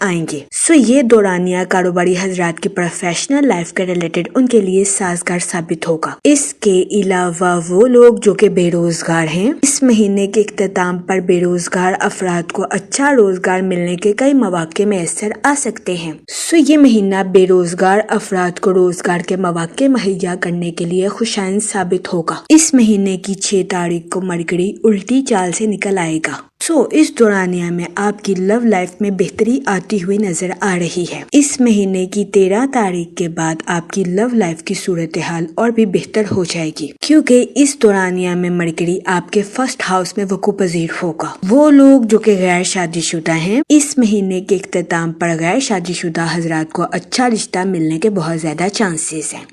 آئیں گے۔ یہ دورانیہ کاروباری حضرات کی پروفیشنل لائف کے ریلیٹڈ ان کے لیے سازگار ثابت ہوگا۔ اس کے علاوہ وہ لوگ جو کہ بے روزگار ہیں، اس مہینے کے اختتام پر بے روزگار افراد کو اچھا روزگار ملنے کے کئی مواقع میسر آ سکتے ہیں۔ یہ مہینہ بے روزگار افراد کو روزگار کے مواقع مہیا کرنے کے لیے خوشائن ثابت ہوگا۔ اس مہینے کی 6 تاریخ کو مرکری الٹی چال سے نکل آئے گا۔ اس دورانیہ میں آپ کی لو لائف میں بہتری آتی ہوئی نظر آ رہی ہے۔ اس مہینے کی 13 تاریخ کے بعد آپ کی لو لائف کی صورتحال اور بھی بہتر ہو جائے گی، کیونکہ اس دورانیہ میں مرکری آپ کے فرسٹ ہاؤس میں وقوع پذیر ہوگا۔ وہ لوگ جو کہ غیر شادی شدہ ہیں، اس مہینے کے اختتام پر غیر شادی شدہ حضرات کو اچھا رشتہ ملنے کے بہت زیادہ چانسز ہیں۔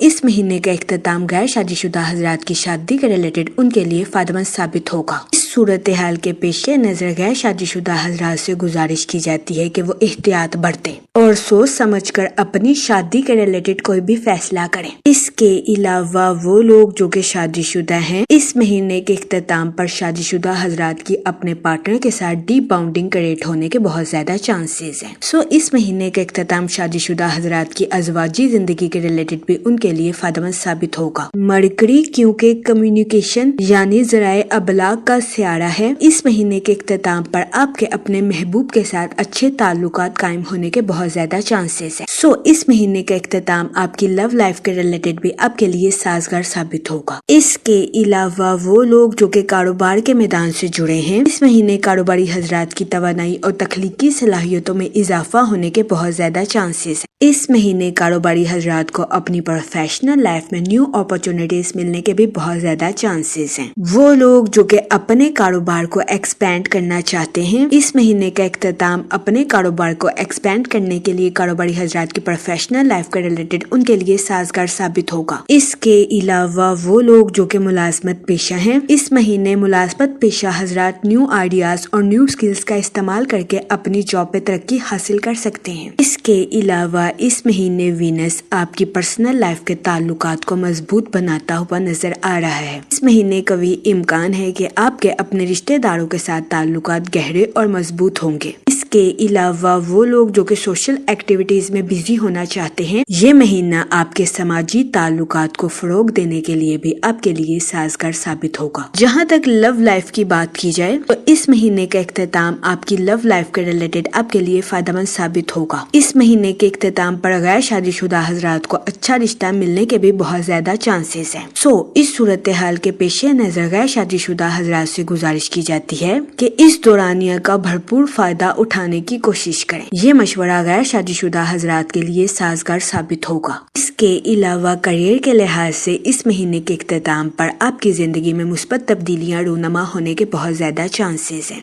اس مہینے کا اختتام غیر شادی شدہ حضرات کی شادی کے ریلیٹڈ ان کے لیے فائدہ مند ثابت ہوگا۔ اس صورتحال کے پیش نظر غیر شادی شدہ حضرات سے گزارش کی جاتی ہے کہ وہ احتیاط برتیں اور سوچ سمجھ کر اپنی شادی کے ریلیٹڈ کوئی بھی فیصلہ کریں۔ اس کے علاوہ وہ لوگ جو کہ شادی شدہ ہیں، اس مہینے کے اختتام پر شادی شدہ حضرات کی اپنے پارٹنر کے ساتھ ڈیپ باؤنڈنگ کریٹ ہونے کے بہت زیادہ چانسز ہیں۔ اس مہینے کے اختتام شادی شدہ حضرات کی ازواجی زندگی کے ریلیٹڈ بھی ان کے لیے فائدہ مند ثابت ہوگا۔ مرکری کیونکہ کمیونیکیشن یعنی ذرائع ابلاغ کا سیارہ ہے، اس مہینے کے اختتام پر آپ کے اپنے محبوب کے ساتھ اچھے تعلقات قائم ہونے کے بہت زیادہ چانسز ہیں۔ اس مہینے کا اختتام آپ کی لو لائف کے ریلیٹڈ بھی آپ کے لیے سازگار ثابت ہوگا۔ اس کے علاوہ وہ لوگ جو کہ کاروبار کے میدان سے جڑے ہیں، اس مہینے کاروباری حضرات کی توانائی اور تخلیقی صلاحیتوں میں اضافہ ہونے کے بہت زیادہ چانسز ہیں۔ اس مہینے کاروباری حضرات کو اپنی پروفیشنل لائف میں نیو اپرچونٹیز ملنے کے بھی بہت زیادہ چانسز ہیں۔ وہ لوگ جو کہ اپنے کاروبار کو ایکسپینڈ کرنا چاہتے ہیں، اس مہینے کا اختتام اپنے کاروبار کو ایکسپینڈ کرنے کے لیے کاروباری حضرات کی پروفیشنل لائف کے ریلیٹڈ ان کے لیے سازگار ثابت ہوگا۔ اس کے علاوہ وہ لوگ جو کہ ملازمت پیشہ ہیں، اس مہینے ملازمت پیشہ حضرات نیو آئیڈیاز اور نیو سکلز کا استعمال کر کے اپنی جاب پہ ترقی حاصل کر سکتے ہیں۔ اس کے علاوہ اس مہینے وینس آپ کی پرسنل لائف کے تعلقات کو مضبوط بناتا ہوا نظر آ رہا ہے۔ اس مہینے قوی امکان ہے کہ آپ کے اپنے رشتہ داروں کے ساتھ تعلقات گہرے اور مضبوط ہوں گے۔ اس کے علاوہ وہ لوگ جو کہ سوشل ایکٹیویٹیز میں بزی ہونا چاہتے ہیں، یہ مہینہ آپ کے سماجی تعلقات کو فروغ دینے کے لیے بھی آپ کے لیے سازگار ثابت ہوگا۔ جہاں تک لو لائف کی بات کی جائے تو اس مہینے کا اختتام آپ کی لو لائف کے ریلیٹڈ آپ کے لیے فائدہ مند ثابت ہوگا۔ اس مہینے کے اختتام پر غیر شادی شدہ حضرات کو اچھا رشتہ ملنے کے بھی بہت زیادہ چانسز ہیں۔ اس صورتحال کے پیش نظر غیر شادی شدہ حضرات سے گزارش کی جاتی ہے کہ اس دورانیہ کا بھرپور فائدہ اٹھانے کی کوشش کریں۔ یہ مشورہ غیر شادی شدہ حضرات کے لیے سازگار ثابت ہوگا۔ اس کے علاوہ کیریئر کے لحاظ سے اس مہینے کے اختتام پر آپ کی زندگی میں مثبت تبدیلیاں رونما ہونے کے بہت زیادہ چانسز ہیں۔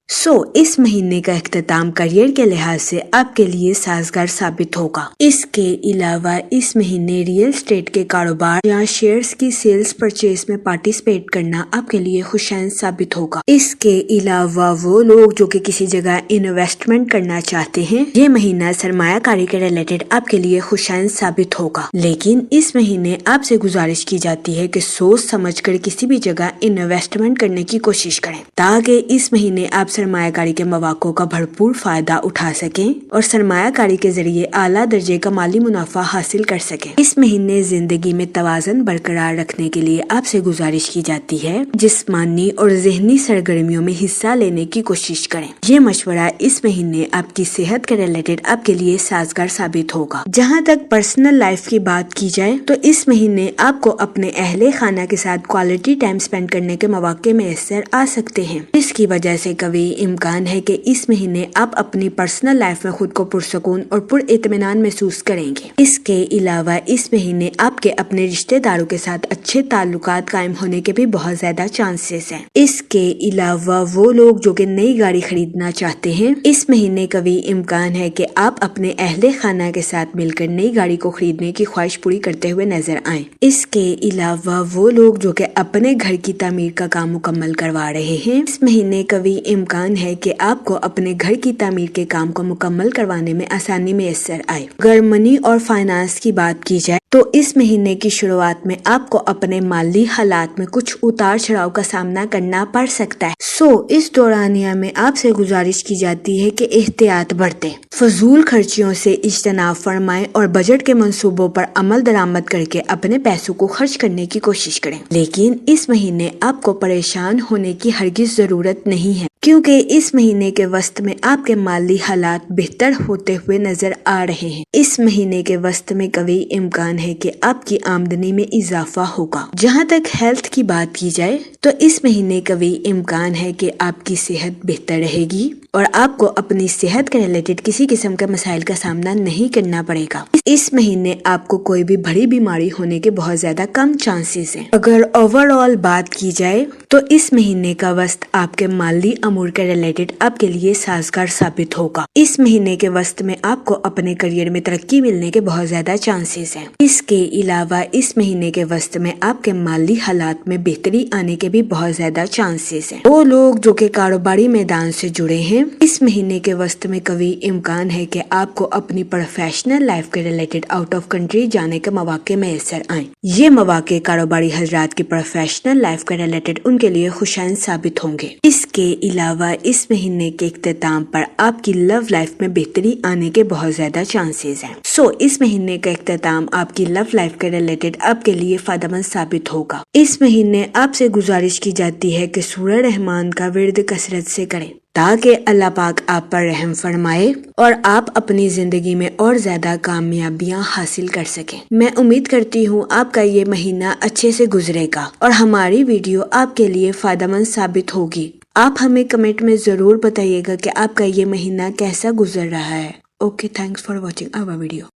اس مہینے کا اختتام کیریئر کے لحاظ سے آپ کے لیے سازگار ثابت ہوگا۔ اس کے علاوہ اس مہینے ریئل اسٹیٹ کے کاروبار یا شیئرز کی سیلز پرچیز میں پارٹیسپیٹ کرنا آپ کے لیے خوشائن ثابت ہوگا۔ اس کے علاوہ وہ لوگ جو کہ کسی جگہ انویسٹمنٹ کرنا چاہتے ہیں، یہ مہینہ سرمایہ کاری کے ریلیٹڈ آپ کے لیے خوشائن ثابت ہوگا، لیکن اس مہینے آپ سے گزارش کی جاتی ہے کہ سوچ سمجھ کر کسی بھی جگہ انویسٹمنٹ کرنے کی کوشش کریں تاکہ اس مہینے آپ سرمایہ کاری کے مواقع کا بھرپور فائدہ اٹھا سکیں اور سرمایہ کاری کے ذریعے اعلیٰ درجے کا مالی منافع حاصل کر سکیں۔ اس مہینے زندگی میں توازن برقرار رکھنے کے لیے آپ سے گزارش کی جاتی ہے جسمانی اور ذہنی سرگرمیوں میں حصہ لینے کی کوشش کریں۔ یہ مشورہ اس مہینے آپ کی صحت کے ریلیٹڈ آپ کے لیے سازگار ثابت ہوگا۔ جہاں تک پرسنل لائف کی بات کی جائے تو اس مہینے آپ کو اپنے اہل خانہ کے ساتھ کوالٹی ٹائم سپینڈ کرنے کے مواقع میسر آ سکتے ہیں، جس کی وجہ سے قوی امکان ہے کہ اس مہینے آپ اپنی پرسنل لائف میں خود کو پرسکون اور پر اطمینان محسوس کریں گے۔ اس کے علاوہ اس مہینے آپ کے اپنے رشتہ داروں کے ساتھ اچھے تعلقات قائم ہونے کے بھی بہت زیادہ چانسز ہیں۔ اس کے علاوہ وہ لوگ جو کہ نئی گاڑی خریدنا چاہتے ہیں، اس مہینے قوی امکان ہے کہ آپ اپنے اہل خانہ کے ساتھ مل کر نئی گاڑی کو خریدنے کی خواہش پوری کرتے ہوئے نظر آئیں۔ اس کے علاوہ وہ لوگ جو کہ اپنے گھر کی تعمیر کا کام مکمل کروا رہے ہیں، اس مہینے قوی امکان ہے کہ آپ کو اپنے گھر کی تعمیر کے کام کو مکمل کروانے میں آسانی میسر آئے۔ اگر منی اور فائنانس کی بات کی جائے تو اس مہینے کی شروعات میں آپ کو اپنے مالی حالات میں کچھ اتار چڑھاؤ کا سامنا کرنا پڑ سکتا ہے۔ اس دورانیہ میں آپ سے گزارش کی جاتی ہے کہ احتیاط برتیں، فضول خرچیوں سے اجتناب فرمائیں اور بجٹ کے منصوبوں پر عمل درآمد کر کے اپنے پیسوں کو خرچ کرنے کی کوشش کریں۔ لیکن اس مہینے آپ کو پریشان ہونے کی ہرگز ضرورت نہیں ہے، کیونکہ اس مہینے کے وسط میں آپ کے مالی حالات بہتر ہوتے ہوئے نظر آ رہے ہیں۔ اس مہینے کے وسط میں قوی امکان ہے کہ آپ کی آمدنی میں اضافہ ہوگا۔ جہاں تک ہیلتھ کی بات کی جائے تو اس مہینے قوی امکان ہے کہ آپ کی صحت بہتر رہے گی اور آپ کو اپنی صحت کے ریلیٹڈ کسی قسم کے مسائل کا سامنا نہیں کرنا پڑے گا۔ اس مہینے آپ کو کوئی بھی بڑی بیماری ہونے کے بہت زیادہ کم چانسز ہیں۔ اگر اوور آل بات کی جائے تو اس مہینے کا وسط آپ کے مالی امور کے ریلیٹڈ آپ کے لیے سازگار ثابت ہوگا۔ اس مہینے کے وسط میں آپ کو اپنے کریئر میں ترقی ملنے کے بہت زیادہ چانسز ہیں۔ اس کے علاوہ اس مہینے کے وسط میں آپ کے مالی حالات میں بہتری آنے کے بھی بہت زیادہ چانسز ہیں۔ وہ لوگ جو کہ کاروباری میدان سے جڑے ہیں، اس مہینے کے وسط میں قوی امکان ہے کہ آپ کو اپنی پروفیشنل لائف کے ریلیٹڈ آؤٹ آف کنٹری جانے کے مواقع میسر آئیں۔ یہ مواقع کاروباری حضرات کی پروفیشنل لائف کے ریلیٹڈ ان کے لیے خوشائن ثابت ہوں گے۔ اس کے علاوہ اس مہینے کے اختتام پر آپ کی لو لائف میں بہتری آنے کے بہت زیادہ چانسز ہیں۔ اس مہینے کا اختتام آپ کی لو لائف کے ریلیٹڈ آپ کے لیے فائدہ مند ثابت ہوگا۔ اس مہینے آپ سے گزارش کی جاتی ہے کہ سورہ رحمان کا ورد کثرت سے کریں تاکہ اللہ پاک آپ پر رحم فرمائے اور آپ اپنی زندگی میں اور زیادہ کامیابیاں حاصل کر سکیں۔ میں امید کرتی ہوں آپ کا یہ مہینہ اچھے سے گزرے گا اور ہماری ویڈیو آپ کے لیے فائدہ مند ثابت ہوگی۔ آپ ہمیں کمنٹ میں ضرور بتائیے گا کہ آپ کا یہ مہینہ کیسا گزر رہا ہے۔ Okay, thanks for watching our video.